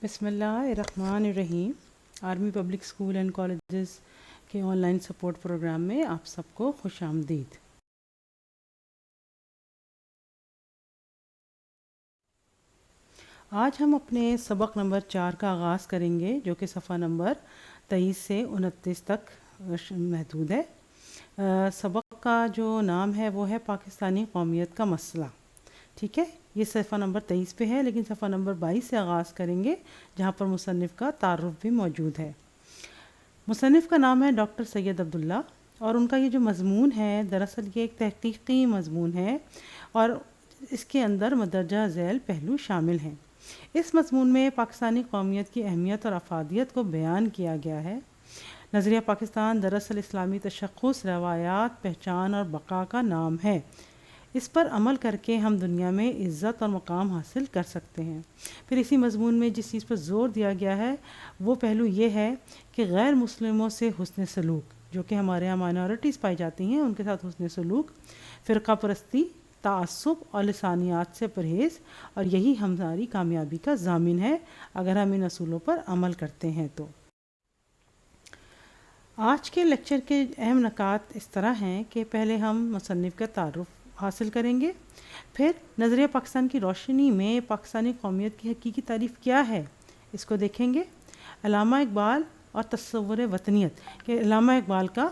بسم اللہ الرحمن الرحیم۔ Army public school and colleges کے آن لائن سپورٹ پروگرام میں آپ سب کو خوش آمدید۔ آج ہم اپنے سبق نمبر 4 کا آغاز کریں گے، جو کہ صفحہ نمبر 23 سے 29 تک محدود ہے۔ سبق کا جو نام ہے وہ ہے پاکستانی قومیت کا مسئلہ۔ ٹھیک ہے، یہ صفحہ نمبر 23 پہ ہے، لیکن صفحہ نمبر 22 سے آغاز کریں گے، جہاں پر مصنف کا تعارف بھی موجود ہے۔ مصنف کا نام ہے ڈاکٹر سید عبداللہ، اور ان کا یہ جو مضمون ہے دراصل یہ ایک تحقیقی مضمون ہے، اور اس کے اندر مندرجہ ذیل پہلو شامل ہیں۔ اس مضمون میں پاکستانی قومیت کی اہمیت اور افادیت کو بیان کیا گیا ہے۔ نظریہ پاکستان دراصل اسلامی تشخص، روایات، پہچان اور بقا کا نام ہے۔ اس پر عمل کر کے ہم دنیا میں عزت اور مقام حاصل کر سکتے ہیں۔ پھر اسی مضمون میں جس چیز پر زور دیا گیا ہے وہ پہلو یہ ہے کہ غیر مسلموں سے حسن سلوک، جو کہ ہمارے یہاں مائنورٹیز پائی جاتی ہیں، ان کے ساتھ حسن سلوک، فرقہ پرستی، تعصب اور لسانیات سے پرہیز، اور یہی ہماری کامیابی کا ضامن ہے اگر ہم ان اصولوں پر عمل کرتے ہیں تو۔ آج کے لیکچر کے اہم نکات اس طرح ہیں کہ پہلے ہم مصنف کا تعارف حاصل کریں گے، پھر نظریہ پاکستان کی روشنی میں پاکستانی قومیت کی حقیقی تعریف کیا ہے اس کو دیکھیں گے، علامہ اقبال اور تصور وطنیت، کہ علامہ اقبال کا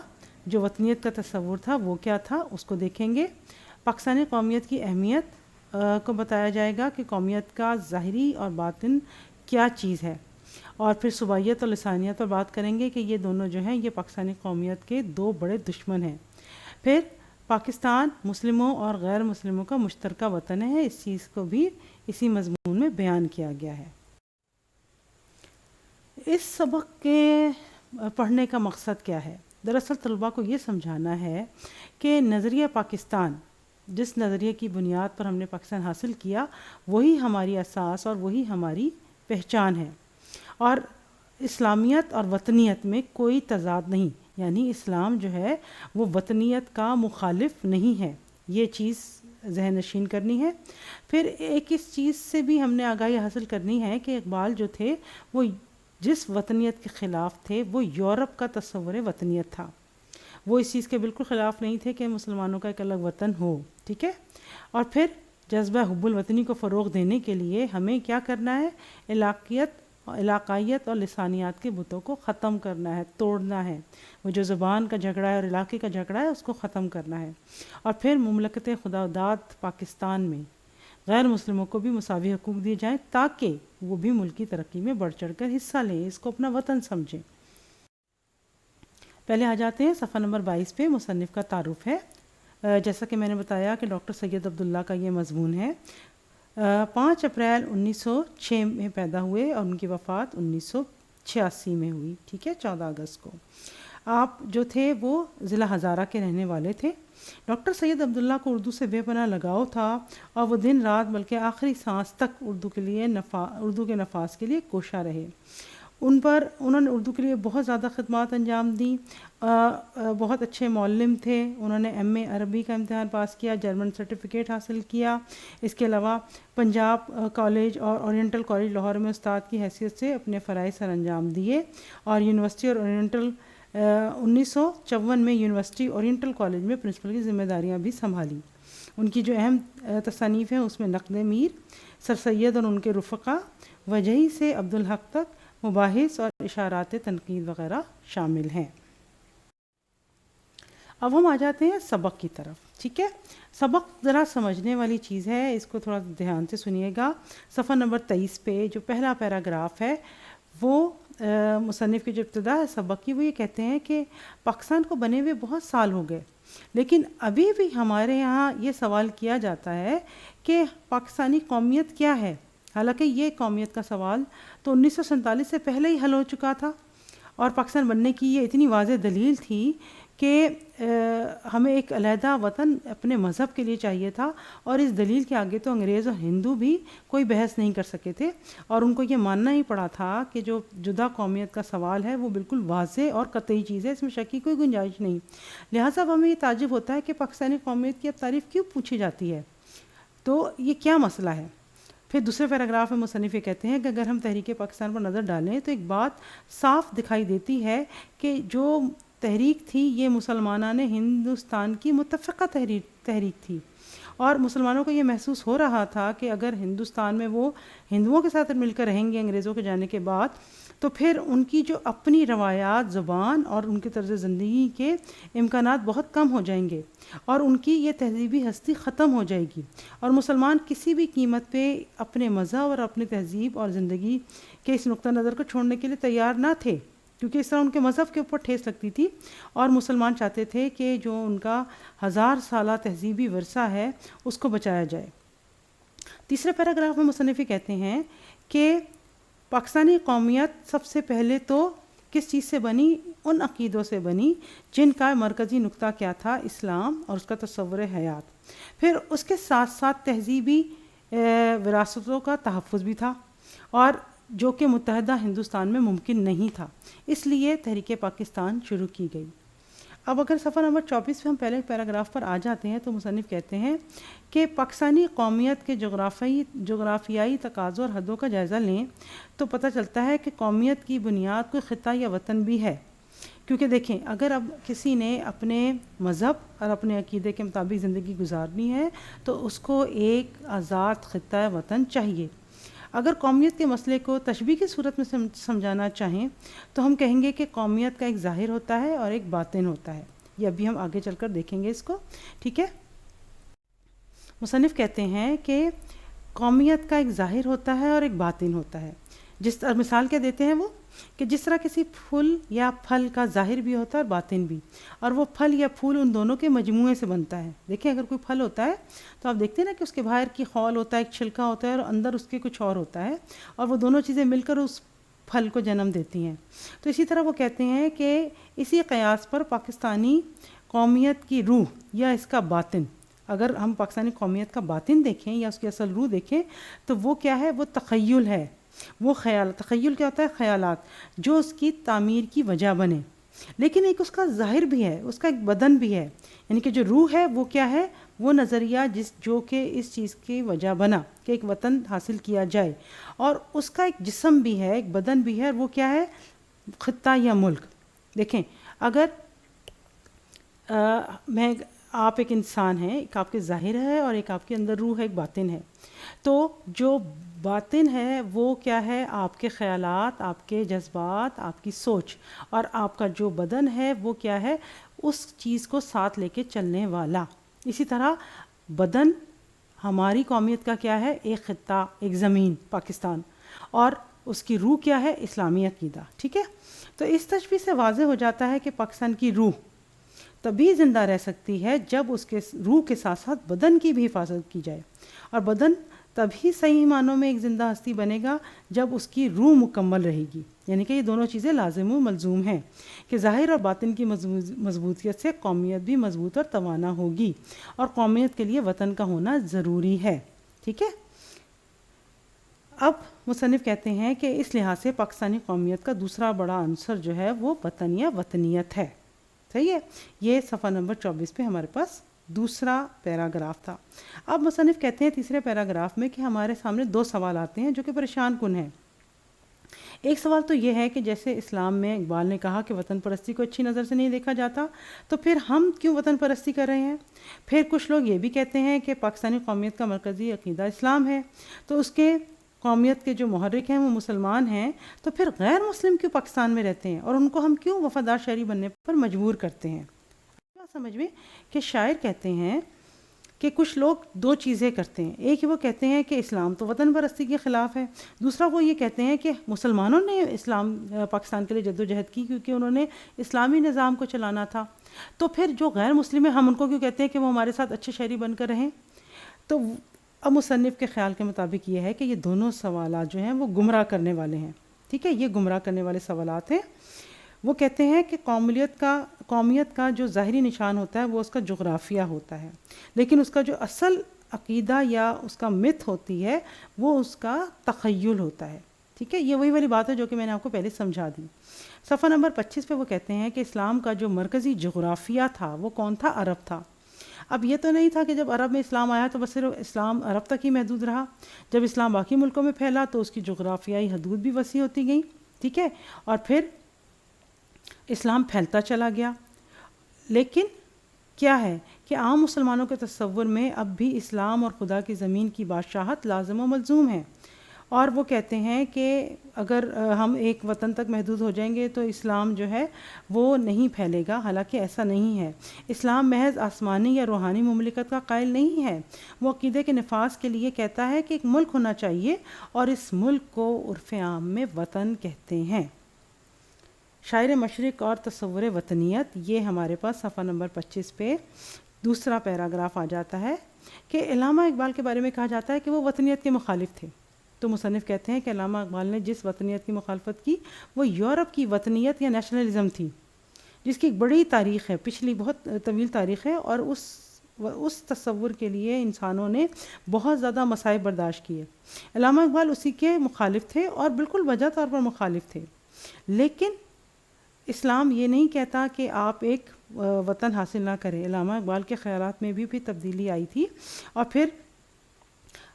جو وطنیت کا تصور تھا وہ کیا تھا اس کو دیکھیں گے۔ پاکستانی قومیت کی اہمیت کو بتایا جائے گا کہ قومیت کا ظاہری اور باطن کیا چیز ہے، اور پھر صوبائیت اور لسانیت پر بات کریں گے کہ یہ دونوں جو ہیں یہ پاکستانی قومیت کے دو بڑے دشمن ہیں۔ پھر پاکستان مسلموں اور غیر مسلموں کا مشترکہ وطن ہے، اس چیز کو بھی اسی مضمون میں بیان کیا گیا ہے۔ اس سبق کے پڑھنے کا مقصد کیا ہے؟ دراصل طلباء کو یہ سمجھانا ہے کہ نظریہ پاکستان، جس نظریے کی بنیاد پر ہم نے پاکستان حاصل کیا، وہی ہماری اساس اور وہی ہماری پہچان ہے، اور اسلامیت اور وطنیت میں کوئی تضاد نہیں، یعنی اسلام جو ہے وہ وطنیت کا مخالف نہیں ہے، یہ چیز ذہن نشین کرنی ہے۔ پھر ایک اس چیز سے بھی ہم نے آگاہی حاصل کرنی ہے کہ اقبال جو تھے وہ جس وطنیت کے خلاف تھے وہ یورپ کا تصور وطنیت تھا، وہ اس چیز کے بالکل خلاف نہیں تھے کہ مسلمانوں کا ایک الگ وطن ہو۔ ٹھیک ہے، اور پھر جذبہ حب الوطنی کو فروغ دینے کے لیے ہمیں کیا کرنا ہے؟ علاقائیت اور لسانیات کے بتوں کو ختم کرنا ہے، توڑنا ہے، وہ جو زبان کا جھگڑا ہے اور علاقے کا جھگڑا ہے اس کو ختم کرنا ہے، اور پھر مملکت خداداد پاکستان میں غیر مسلموں کو بھی مساوی حقوق دیے جائیں تاکہ وہ بھی ملکی ترقی میں بڑھ چڑھ کر حصہ لیں، اس کو اپنا وطن سمجھیں۔ پہلے آ جاتے ہیں صفحہ نمبر 22 پہ، مصنف کا تعارف ہے۔ جیسا کہ میں نے بتایا کہ ڈاکٹر سید عبداللہ کا یہ مضمون ہے۔ 5 اپریل 1906 میں پیدا ہوئے اور ان کی وفات 1986 میں ہوئی۔ ٹھیک ہے، 14 اگست کو۔ آپ جو تھے وہ ضلع ہزارہ کے رہنے والے تھے۔ ڈاکٹر سید عبداللہ کو اردو سے بے پناہ لگاؤ تھا، اور وہ دن رات بلکہ آخری سانس تک اردو کے نفاذ کے لیے کوشاں رہے۔ انہوں نے اردو کے لیے بہت زیادہ خدمات انجام دیں، بہت اچھے معلم تھے۔ انہوں نے ایم اے عربی کا امتحان پاس کیا، جرمن سرٹیفکیٹ حاصل کیا۔ اس کے علاوہ پنجاب کالج اور اورینٹل کالج لاہور میں استاد کی حیثیت سے اپنے فرائض سر انجام دیے، اور یونیورسٹی اور اورینٹل 1954 میں یونیورسٹی اورینٹل کالج میں پرنسپل کی ذمہ داریاں بھی سنبھالی۔ ان کی جو اہم تصانیف ہیں اس میں نقد میر، سر سید اور ان کے رفقا، وجہی سے عبدالحق تک، مباحث اور اشارات تنقید وغیرہ شامل ہیں۔ اب ہم آ جاتے ہیں سبق کی طرف۔ ٹھیک ہے، سبق ذرا سمجھنے والی چیز ہے، اس کو تھوڑا دھیان سے سنیے گا۔ صفحہ نمبر 23 پہ جو پہلا پیراگراف ہے وہ مصنف کی جو ابتدا ہے سبق کی، وہ یہ کہتے ہیں کہ پاکستان کو بنے ہوئے بہت سال ہو گئے، لیکن ابھی بھی ہمارے یہاں یہ سوال کیا جاتا ہے کہ پاکستانی قومیت کیا ہے، حالانکہ یہ قومیت کا سوال تو 1947 سے پہلے ہی حل ہو چکا تھا، اور پاکستان بننے کی یہ اتنی واضح دلیل تھی کہ ہمیں ایک علیحدہ وطن اپنے مذہب کے لیے چاہیے تھا، اور اس دلیل کے آگے تو انگریز اور ہندو بھی کوئی بحث نہیں کر سکے تھے، اور ان کو یہ ماننا ہی پڑا تھا کہ جو جدا قومیت کا سوال ہے وہ بالکل واضح اور قطعی چیز ہے، اس میں شک کی کوئی گنجائش نہیں۔ لہٰذا ہمیں یہ تعجب ہوتا ہے کہ پاکستانی قومیت کی اب تعریف کیوں پوچھی جاتی ہے، تو یہ کیا مسئلہ ہے؟ پھر دوسرے پیراگراف میں مصنف یہ کہتے ہیں کہ اگر ہم تحریک پاکستان پر نظر ڈالیں تو ایک بات صاف دکھائی دیتی ہے کہ جو تحریک تھی یہ مسلمانان ہندوستان کی متفقہ تحریک تھی، اور مسلمانوں کو یہ محسوس ہو رہا تھا کہ اگر ہندوستان میں وہ ہندوؤں کے ساتھ مل کر رہیں گے انگریزوں کے جانے کے بعد تو پھر ان کی جو اپنی روایات، زبان اور ان کے طرز زندگی کے امکانات بہت کم ہو جائیں گے، اور ان کی یہ تہذیبی ہستی ختم ہو جائے گی، اور مسلمان کسی بھی قیمت پہ اپنے مذہب اور اپنی تہذیب اور زندگی کے اس نقطہ نظر کو چھوڑنے کے لیے تیار نہ تھے، کیونکہ اس طرح ان کے مذہب کے اوپر ٹھیس لگتی تھی، اور مسلمان چاہتے تھے کہ جو ان کا 1000 سالہ تہذیبی ورثہ ہے اس کو بچایا جائے۔ تیسرے پیراگراف میں مصنف کہتے ہیں کہ پاکستانی قومیت سب سے پہلے تو کس چیز سے بنی؟ ان عقیدوں سے بنی جن کا مرکزی نقطہ کیا تھا؟ اسلام اور اس کا تصور حیات۔ پھر اس کے ساتھ ساتھ تہذیبی وراثتوں کا تحفظ بھی تھا، اور جو کہ متحدہ ہندوستان میں ممکن نہیں تھا، اس لیے تحریک پاکستان شروع کی گئی۔ اب اگر صفحہ نمبر 24 پہ ہم پہلے پیراگراف پر آ جاتے ہیں تو مصنف کہتے ہیں کہ پاکستانی قومیت کے جغرافیائی تقاضوں اور حدوں کا جائزہ لیں تو پتہ چلتا ہے کہ قومیت کی بنیاد کوئی خطہ یا وطن بھی ہے، کیونکہ دیکھیں اگر اب کسی نے اپنے مذہب اور اپنے عقیدے کے مطابق زندگی گزارنی ہے تو اس کو ایک آزاد خطہ وطن چاہیے۔ اگر قومیت کے مسئلے کو تشبیہ کی صورت میں سمجھانا چاہیں تو ہم کہیں گے کہ قومیت کا ایک ظاہر ہوتا ہے اور ایک باطن ہوتا ہے۔ یہ ابھی ہم آگے چل کر دیکھیں گے اس کو، ٹھیک ہے۔ مصنف کہتے ہیں کہ قومیت کا ایک ظاہر ہوتا ہے اور ایک باطن ہوتا ہے۔ جس مثال کیا دیتے ہیں وہ کہ جس طرح کسی پھول یا پھل کا ظاہر بھی ہوتا ہے اور باطن بھی، اور وہ پھل یا پھول ان دونوں کے مجموعے سے بنتا ہے۔ دیکھیں اگر کوئی پھل ہوتا ہے تو آپ دیکھتے ہیں نا کہ اس کے باہر کی خول ہوتا ہے، ایک چھلکا ہوتا ہے، اور اندر اس کے کچھ اور ہوتا ہے، اور وہ دونوں چیزیں مل کر اس پھل کو جنم دیتی ہیں۔ تو اسی طرح وہ کہتے ہیں کہ اسی قیاس پر پاکستانی قومیت کی روح یا اس کا باطن، اگر ہم پاکستانی قومیت کا باطن دیکھیں یا اس کی اصل روح دیکھیں تو وہ کیا ہے؟ وہ تخیل ہے، وہ خیال۔ تخیل کیا ہوتا ہے؟ خیالات جو اس کی تعمیر کی وجہ بنے، لیکن ایک اس کا ظاہر بھی ہے، اس کا ایک بدن بھی ہے، یعنی کہ جو روح ہے وہ کیا ہے؟ وہ نظریہ جو کہ اس چیز کی وجہ بنا کہ ایک وطن حاصل کیا جائے، اور اس کا ایک جسم بھی ہے، ایک بدن بھی ہے، وہ کیا ہے؟ خطہ یا ملک۔ دیکھیں اگر آپ ایک انسان ہیں، ایک آپ کے ظاہر ہے اور ایک آپ کے اندر روح ہے، ایک باطن ہے، تو جو باطن ہے وہ کیا ہے؟ آپ کے خیالات، آپ کے جذبات، آپ کی سوچ، اور آپ کا جو بدن ہے وہ کیا ہے؟ اس چیز کو ساتھ لے کے چلنے والا۔ اسی طرح بدن ہماری قومیت کا کیا ہے؟ ایک خطہ، ایک زمین پاکستان، اور اس کی روح کیا ہے؟ اسلامی عقیدہ، ٹھیک ہے۔ تو اس تشبیہ سے واضح ہو جاتا ہے کہ پاکستان کی روح تبھی زندہ رہ سکتی ہے جب اس کے روح کے ساتھ ساتھ بدن کی بھی حفاظت کی جائے، اور بدن تبھی صحیح معنوں میں ایک زندہ ہستی بنے گا جب اس کی روح مکمل رہے گی، یعنی کہ یہ دونوں چیزیں لازم و ملزوم ہیں کہ ظاہر اور باطن کی مضبوطیت سے قومیت بھی مضبوط اور توانا ہوگی، اور قومیت کے لیے وطن کا ہونا ضروری ہے، ٹھیک ہے۔ اب مصنف کہتے ہیں کہ اس لحاظ سے پاکستانی قومیت کا دوسرا بڑا عنصر جو ہے وہ وطن یا وطنیت ہے، صحیح ہے۔ یہ صفحہ نمبر 24 پہ ہمارے پاس دوسرا پیراگراف تھا۔ اب مصنف کہتے ہیں تیسرے پیراگراف میں کہ ہمارے سامنے 2 سوال آتے ہیں جو کہ پریشان کن ہیں۔ ایک سوال تو یہ ہے کہ جیسے اسلام میں اقبال نے کہا کہ وطن پرستی کو اچھی نظر سے نہیں دیکھا جاتا، تو پھر ہم کیوں وطن پرستی کر رہے ہیں؟ پھر کچھ لوگ یہ بھی کہتے ہیں کہ پاکستانی قومیت کا مرکزی عقیدہ اسلام ہے، تو اس کے قومیت کے جو محرک ہیں وہ مسلمان ہیں، تو پھر غیر مسلم کیوں پاکستان میں رہتے ہیں اور ان کو ہم کیوں وفادار شہری بننے پر مجبور کرتے ہیں؟ سمجھ میں کہ شاعر کہتے ہیں کہ کچھ لوگ 2 چیزیں کرتے ہیں، ایک وہ کہتے ہیں کہ اسلام تو وطن پرستی کے خلاف ہے، دوسرا وہ یہ کہتے ہیں کہ مسلمانوں نے اسلام پاکستان کے لیے جدوجہد کی کیونکہ انہوں نے اسلامی نظام کو چلانا تھا، تو پھر جو غیر مسلم ہیں ہم ان کو کیوں کہتے ہیں کہ وہ ہمارے ساتھ اچھے شہری بن کر رہیں؟ تو اب مصنف کے خیال کے مطابق یہ ہے کہ یہ دونوں سوالات جو ہیں وہ گمراہ کرنے والے ہیں، ٹھیک ہے، یہ گمراہ کرنے والے سوالات ہیں۔ وہ کہتے ہیں کہ قومیت کا جو ظاہری نشان ہوتا ہے وہ اس کا جغرافیہ ہوتا ہے، لیکن اس کا جو اصل عقیدہ یا اس کا مت ہوتی ہے وہ اس کا تخیل ہوتا ہے، ٹھیک ہے۔ یہ وہی والی بات ہے جو کہ میں نے آپ کو پہلے سمجھا دی۔ صفحہ نمبر 25 پہ وہ کہتے ہیں کہ اسلام کا جو مرکزی جغرافیہ تھا وہ کون تھا؟ عرب تھا۔ اب یہ تو نہیں تھا کہ جب عرب میں اسلام آیا تو بس صرف اسلام عرب تک ہی محدود رہا، جب اسلام باقی ملکوں میں پھیلا تو اس کی جغرافیائی حدود بھی وسیع ہوتی گئیں، ٹھیک ہے، اور پھر اسلام پھیلتا چلا گیا۔ لیکن کیا ہے کہ عام مسلمانوں کے تصور میں اب بھی اسلام اور خدا کی زمین کی بادشاہت لازم و ملزوم ہے، اور وہ کہتے ہیں کہ اگر ہم ایک وطن تک محدود ہو جائیں گے تو اسلام جو ہے وہ نہیں پھیلے گا، حالانکہ ایسا نہیں ہے۔ اسلام محض آسمانی یا روحانی مملکت کا قائل نہیں ہے، وہ عقیدے کے نفاذ کے لیے کہتا ہے کہ ایک ملک ہونا چاہیے، اور اس ملک کو عرف عام میں وطن کہتے ہیں۔ شاعر مشرق اور تصور وطنیت، یہ ہمارے پاس صفحہ نمبر 25 پہ دوسرا پیراگراف آ جاتا ہے کہ علامہ اقبال کے بارے میں کہا جاتا ہے کہ وہ وطنیت کے مخالف تھے۔ تو مصنف کہتے ہیں کہ علامہ اقبال نے جس وطنیت کی مخالفت کی وہ یورپ کی وطنیت یا نیشنلزم تھی، جس کی ایک بڑی تاریخ ہے، پچھلی بہت طویل تاریخ ہے، اور اس تصور کے لیے انسانوں نے بہت زیادہ مصائب برداشت کیے۔ علامہ اقبال اسی کے مخالف تھے اور بالکل وجہ طور پر مخالف تھے، لیکن اسلام یہ نہیں کہتا کہ آپ ایک وطن حاصل نہ کریں۔ علامہ اقبال کے خیالات میں بھی تبدیلی آئی تھی، اور پھر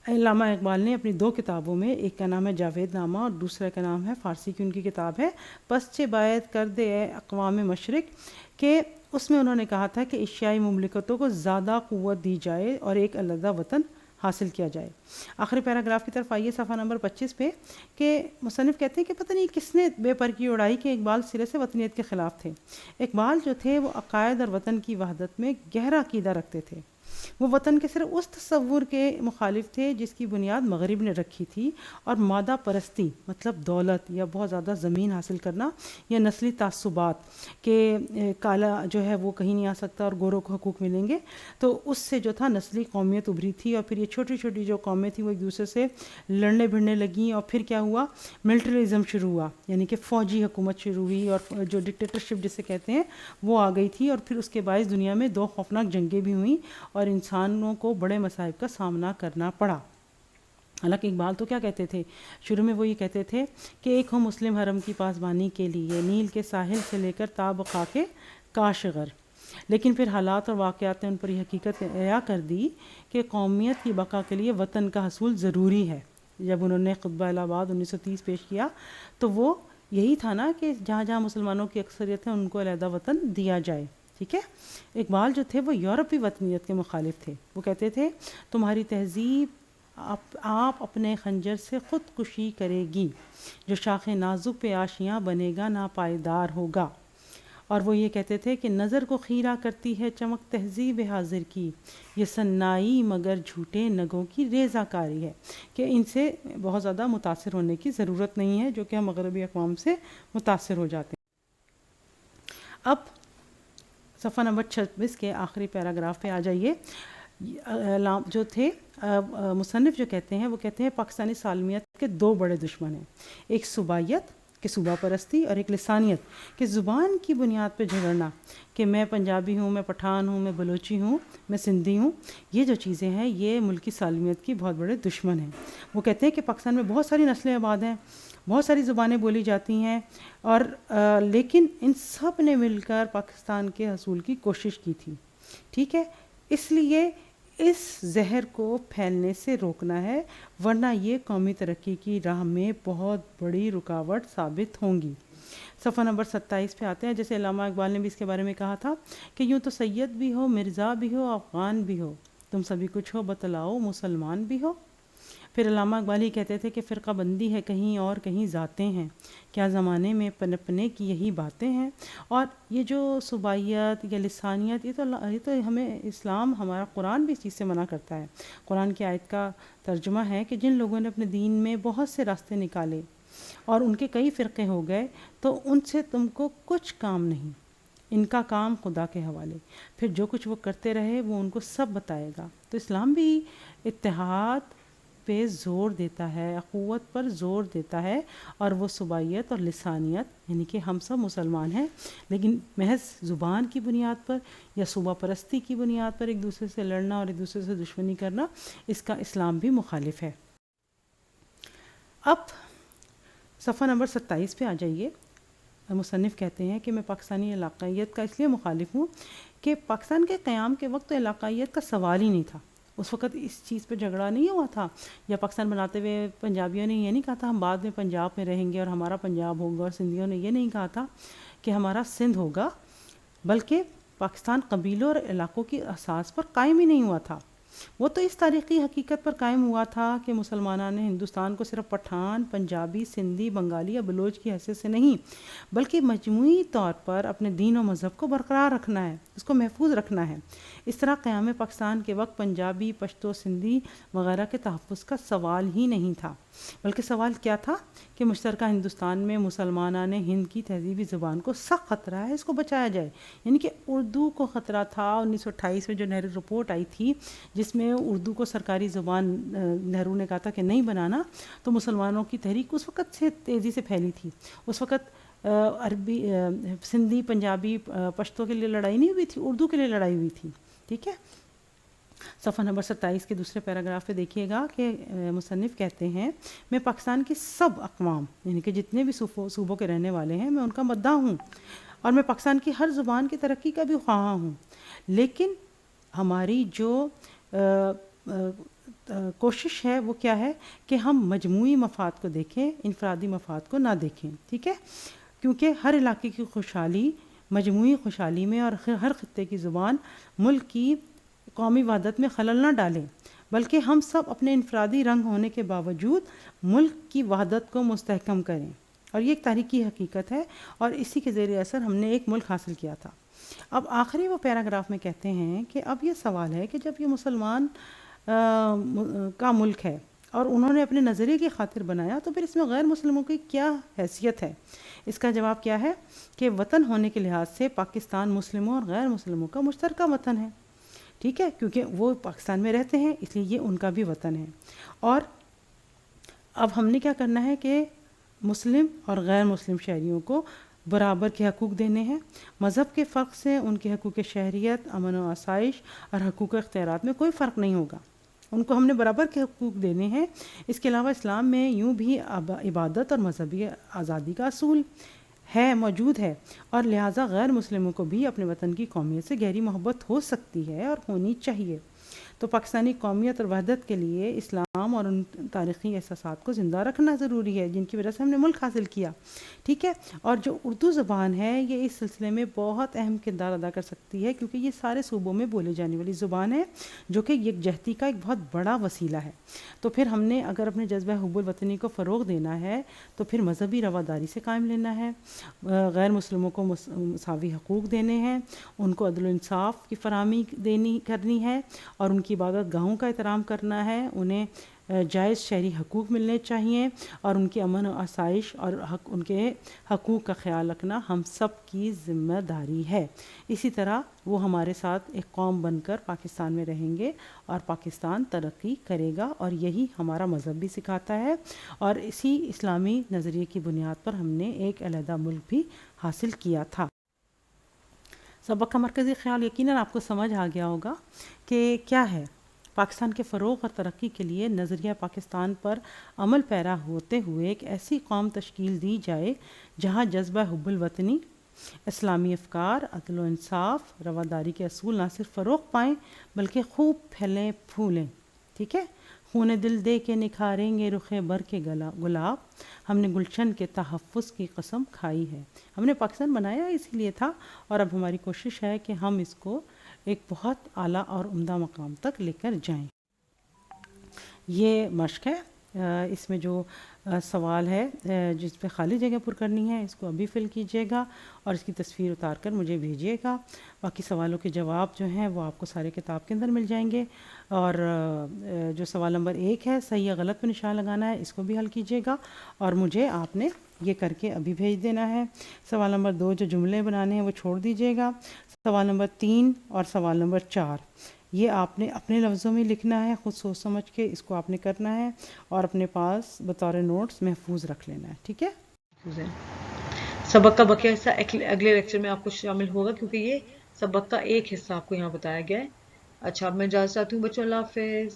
علامہ اقبال نے اپنی 2 کتابوں میں، ایک کا نام ہے جاوید نامہ اور دوسرے کا نام ہے فارسی کی ان کی کتاب ہے پس چہ باید کرد اے اقوام مشرق، کہ اس میں انہوں نے کہا تھا کہ ایشیائی مملکتوں کو زیادہ قوت دی جائے اور ایک علیحدہ وطن حاصل کیا جائے۔ آخری پیراگراف کی طرف آئیے صفحہ نمبر 25 پہ، کہ مصنف کہتے ہیں کہ پتہ نہیں کس نے بے پرکی اڑائی کہ اقبال سرے سے وطنیت کے خلاف تھے۔ اقبال جو تھے وہ عقائد اور وطن کی وحدت میں گہرا عقیدہ رکھتے تھے، وہ وطن کے صرف اس تصور کے مخالف تھے جس کی بنیاد مغرب نے رکھی تھی، اور مادہ پرستی مطلب دولت یا بہت زیادہ زمین حاصل کرنا، یا نسلی تعصبات کہ کالا جو ہے وہ کہیں نہیں آ سکتا اور گوروں کو حقوق ملیں گے، تو اس سے جو تھا نسلی قومیت ابھری تھی، اور پھر یہ چھوٹی چھوٹی جو قومیں تھیں وہ ایک دوسرے سے لڑنے بھڑنے لگیں، اور پھر کیا ہوا، ملٹریزم شروع ہوا، یعنی کہ فوجی حکومت شروع ہوئی، اور جو ڈکٹیٹرشپ جسے کہتے ہیں وہ آ گئی تھی، اور پھر اس کے باعث دنیا میں 2 خوفناک جنگیں بھی ہوئیں اور انسانوں کو بڑے مصائب کا سامنا کرنا پڑا۔ حالانکہ اقبال تو کیا کہتے تھے، شروع میں وہ یہ کہتے تھے کہ ایک ہو مسلم حرم کی پاسبانی کے لیے، نیل کے ساحل سے لے کر تا بقا کے کاشغر، لیکن پھر حالات اور واقعات نے ان پر یہ حقیقت عیا کر دی کہ قومیت کی بقا کے لیے وطن کا حصول ضروری ہے۔ جب انہوں نے خطبہ الہ آباد 1930 پیش کیا تو وہ یہی تھا نا کہ جہاں جہاں مسلمانوں کی اکثریت ہے ان کو علیحدہ وطن دیا جائے، ٹھیک ہے۔ اقبال جو تھے وہ یورپی وطنیت کے مخالف تھے، وہ کہتے تھے تمہاری تہذیب آپ اپنے خنجر سے خودکشی کرے گی، جو شاخ نازک پہ آشیاں بنے گا ناپائیدار ہوگا، اور وہ یہ کہتے تھے کہ نظر کو خیرہ کرتی ہے چمک تہذیب حاضر کی، یہ سنائی مگر جھوٹے نگوں کی ریزہ کاری ہے، کہ ان سے بہت زیادہ متاثر ہونے کی ضرورت نہیں ہے جو کہ ہم مغربی اقوام سے متاثر ہو جاتے ہیں۔ اب صفحہ نمبر 26 کے آخری پیراگراف پہ آ جائیے۔ جو تھے مصنف جو کہتے ہیں وہ کہتے ہیں پاکستانی سالمیت کے 2 بڑے دشمن ہیں، ایک صوبائیت کہ صوبہ پرستی، اور ایک لسانیت کہ زبان کی بنیاد پہ جھگڑنا، کہ میں پنجابی ہوں، میں پٹھان ہوں، میں بلوچی ہوں، میں سندھی ہوں، یہ جو چیزیں ہیں یہ ملکی سالمیت کی بہت بڑے دشمن ہیں۔ وہ کہتے ہیں کہ پاکستان میں بہت ساری نسلیں آباد ہیں، بہت ساری زبانیں بولی جاتی ہیں، اور لیکن ان سب نے مل کر پاکستان کے حصول کی کوشش کی تھی، ٹھیک ہے۔ اس لیے اس زہر کو پھیلنے سے روکنا ہے، ورنہ یہ قومی ترقی کی راہ میں بہت بڑی رکاوٹ ثابت ہوں گی۔ صفحہ نمبر 27 پہ آتے ہیں، جیسے علامہ اقبال نے بھی اس کے بارے میں کہا تھا کہ یوں تو سید بھی ہو، مرزا بھی ہو، افغان بھی ہو، تم سبھی کچھ ہو بتلاؤ مسلمان بھی ہو۔ پھر علامہ اقبال ہی کہتے تھے کہ فرقہ بندی ہے کہیں اور کہیں ذاتیں ہیں، کیا زمانے میں پنپنے کی یہی باتیں ہیں۔ اور یہ جو صوبائیت یا لسانیت، یہ تو ہمیں اسلام، ہمارا قرآن بھی اس چیز سے منع کرتا ہے۔ قرآن کی آیت کا ترجمہ ہے کہ جن لوگوں نے اپنے دین میں بہت سے راستے نکالے اور ان کے کئی فرقے ہو گئے تو ان سے تم کو کچھ کام نہیں، ان کا کام خدا کے حوالے، پھر جو کچھ وہ کرتے رہے وہ ان کو سب بتائے گا۔ تو اسلام بھی اتحاد پہ زور دیتا ہے، اخوت پر زور دیتا ہے، اور وہ صوبائیت اور لسانیت یعنی کہ ہم سب مسلمان ہیں لیکن محض زبان کی بنیاد پر یا صوبہ پرستی کی بنیاد پر ایک دوسرے سے لڑنا اور ایک دوسرے سے دشمنی کرنا، اس کا اسلام بھی مخالف ہے۔ اب صفحہ نمبر 27 پہ آ جائیے۔ مصنف کہتے ہیں کہ میں پاکستانی علاقائیت کا اس لیے مخالف ہوں کہ پاکستان کے قیام کے وقت تو علاقائیت کا سوال ہی نہیں تھا. اس وقت اس چیز پہ جھگڑا نہیں ہوا تھا، یا پاکستان بناتے ہوئے پنجابیوں نے یہ نہیں کہا تھا ہم بعد میں پنجاب میں رہیں گے اور ہمارا پنجاب ہوگا، اور سندھیوں نے یہ نہیں کہا تھا کہ ہمارا سندھ ہوگا، بلکہ پاکستان قبیلوں اور علاقوں کی اساس پر قائم ہی نہیں ہوا تھا. وہ تو اس تاریخی حقیقت پر قائم ہوا تھا کہ مسلمانوں نے ہندوستان کو صرف پٹھان، پنجابی، سندھی، بنگالی یا بلوچ کی حیثیت سے نہیں بلکہ مجموعی طور پر اپنے دین و مذہب کو برقرار رکھنا ہے، اس کو محفوظ رکھنا ہے. اس طرح قیام پاکستان کے وقت پنجابی، پشتو، سندھی وغیرہ کے تحفظ کا سوال ہی نہیں تھا، بلکہ سوال کیا تھا کہ مشترکہ ہندوستان میں مسلمانوں نے ہند کی تہذیبی زبان کو سخت خطرہ ہے، اس کو بچایا جائے. یعنی کہ اردو کو خطرہ تھا. 1928 میں جو نہرو رپورٹ آئی تھی جس میں اردو کو سرکاری زبان نہرو نے کہا تھا کہ نہیں بنانا، تو مسلمانوں کی تحریک اس وقت سے تیزی سے پھیلی تھی. اس وقت عربی، سندھی، پنجابی، پشتو کے لیے لڑائی نہیں ہوئی تھی، اردو کے لیے لڑائی ہوئی تھی. ٹھیک ہے. صفحہ نمبر 27 کے دوسرے پیراگراف پہ دیکھیے گا کہ مصنف کہتے ہیں میں پاکستان کی سب اقوام یعنی کہ جتنے بھی صوبوں کے رہنے والے ہیں میں ان کا مداح ہوں، اور میں پاکستان کی ہر زبان کی ترقی کا بھی خواہاں ہوں. لیکن ہماری جو کوشش ہے وہ کیا ہے کہ ہم مجموعی مفاد کو دیکھیں، انفرادی مفاد کو نہ دیکھیں. ٹھیک ہے. کیونکہ ہر علاقے کی خوشحالی مجموعی خوشحالی میں اور ہر خطے کی زبان ملک کی قومی وحدت میں خلل نہ ڈالیں، بلکہ ہم سب اپنے انفرادی رنگ ہونے کے باوجود ملک کی وحدت کو مستحکم کریں. اور یہ ایک تاریخی حقیقت ہے، اور اسی کے زیر اثر ہم نے ایک ملک حاصل کیا تھا. اب آخری وہ پیراگراف میں کہتے ہیں کہ اب یہ سوال ہے کہ جب یہ مسلمان کا ملک ہے اور انہوں نے اپنے نظریے کی خاطر بنایا، تو پھر اس میں غیر مسلموں کی کیا حیثیت ہے؟ اس کا جواب کیا ہے کہ وطن ہونے کے لحاظ سے پاکستان مسلموں اور غیر مسلموں کا مشترکہ وطن ہے. ٹھیک ہے. کیونکہ وہ پاکستان میں رہتے ہیں اس لیے یہ ان کا بھی وطن ہے. اور اب ہم نے کیا کرنا ہے کہ مسلم اور غیر مسلم شہریوں کو برابر کے حقوق دینے ہیں. مذہب کے فرق سے ان کے حقوق شہریت، امن و آسائش اور حقوق اختیارات میں کوئی فرق نہیں ہوگا. ان کو ہم نے برابر کے حقوق دینے ہیں. اس کے علاوہ اسلام میں یوں بھی عبادت اور مذہبی آزادی کا اصول ہے، موجود ہے، اور لہٰذا غیر مسلموں کو بھی اپنے وطن کی قومیت سے گہری محبت ہو سکتی ہے اور ہونی چاہیے. تو پاکستانی قومیت اور وحدت کے لیے اسلام اور ان تاریخی احساسات کو زندہ رکھنا ضروری ہے جن کی وجہ سے ہم نے ملک حاصل کیا. ٹھیک ہے. اور جو اردو زبان ہے یہ اس سلسلے میں بہت اہم کردار ادا کر سکتی ہے، کیونکہ یہ سارے صوبوں میں بولے جانے والی زبان ہے جو کہ یکجہتی کا ایک بہت بڑا وسیلہ ہے. تو پھر ہم نے اگر اپنے جذبہ حب الوطنی کو فروغ دینا ہے تو پھر مذہبی رواداری سے قائم لینا ہے، غیر مسلموں کو مساوی حقوق دینے ہیں، ان کو عدل و انصاف کی فراہمی کرنی ہے، اور ان کی عبادت گاہوں کا احترام کرنا ہے. انہیں جائز شہری حقوق ملنے چاہیے، اور ان کی امن و آسائش اور ان کے حقوق کا خیال رکھنا ہم سب کی ذمہ داری ہے. اسی طرح وہ ہمارے ساتھ ایک قوم بن کر پاکستان میں رہیں گے اور پاکستان ترقی کرے گا، اور یہی ہمارا مذہب بھی سکھاتا ہے. اور اسی اسلامی نظریے کی بنیاد پر ہم نے ایک علیحدہ ملک بھی حاصل کیا تھا. سبق کا مرکزی خیال یقیناً آپ کو سمجھ آ گیا ہوگا کہ کیا ہے. پاکستان کے فروغ اور ترقی کے لیے نظریہ پاکستان پر عمل پیرا ہوتے ہوئے ایک ایسی قوم تشکیل دی جائے جہاں جذبہ حب الوطنی، اسلامی افکار، عدل و انصاف، رواداری کے اصول نہ صرف فروغ پائیں بلکہ خوب پھیلیں پھولیں. ٹھیک ہے. خون دل دے کے نکھاریں گے رخ بر کے گلاب، ہم نے گلشن کے تحفظ کی قسم کھائی ہے. ہم نے پاکستان بنایا اسی لیے تھا، اور اب ہماری کوشش ہے کہ ہم اس کو ایک بہت اعلیٰ اور عمدہ مقام تک لے کر جائیں. یہ مشق ہے. اس میں جو سوال ہے جس پہ خالی جگہ پر کرنی ہے اس کو ابھی فل کیجیے گا اور اس کی تصویر اتار کر مجھے بھیجیے گا. باقی سوالوں کے جواب جو ہیں وہ آپ کو سارے کتاب کے اندر مل جائیں گے. اور جو سوال نمبر 1 ہے صحیح یا غلط پہ نشان لگانا ہے، اس کو بھی حل کیجیے گا اور مجھے آپ نے یہ کر کے ابھی بھیج دینا ہے. سوال نمبر 2 جو جملے بنانے ہیں وہ چھوڑ دیجیے گا. سوال نمبر 3 اور سوال نمبر 4 یہ آپ نے اپنے لفظوں میں لکھنا ہے، خود سوچ سمجھ کے اس کو آپ نے کرنا ہے اور اپنے پاس بطور نوٹس محفوظ رکھ لینا ہے. ٹھیک ہے. سبق کا بقیہ حصہ اگلے لیکچر میں آپ کو شامل ہوگا، کیونکہ یہ سبق کا ایک حصہ آپ کو یہاں بتایا گیا ہے. اچھا، اب میں اجازت چاہتی ہوں بچوں. اللہ حافظ.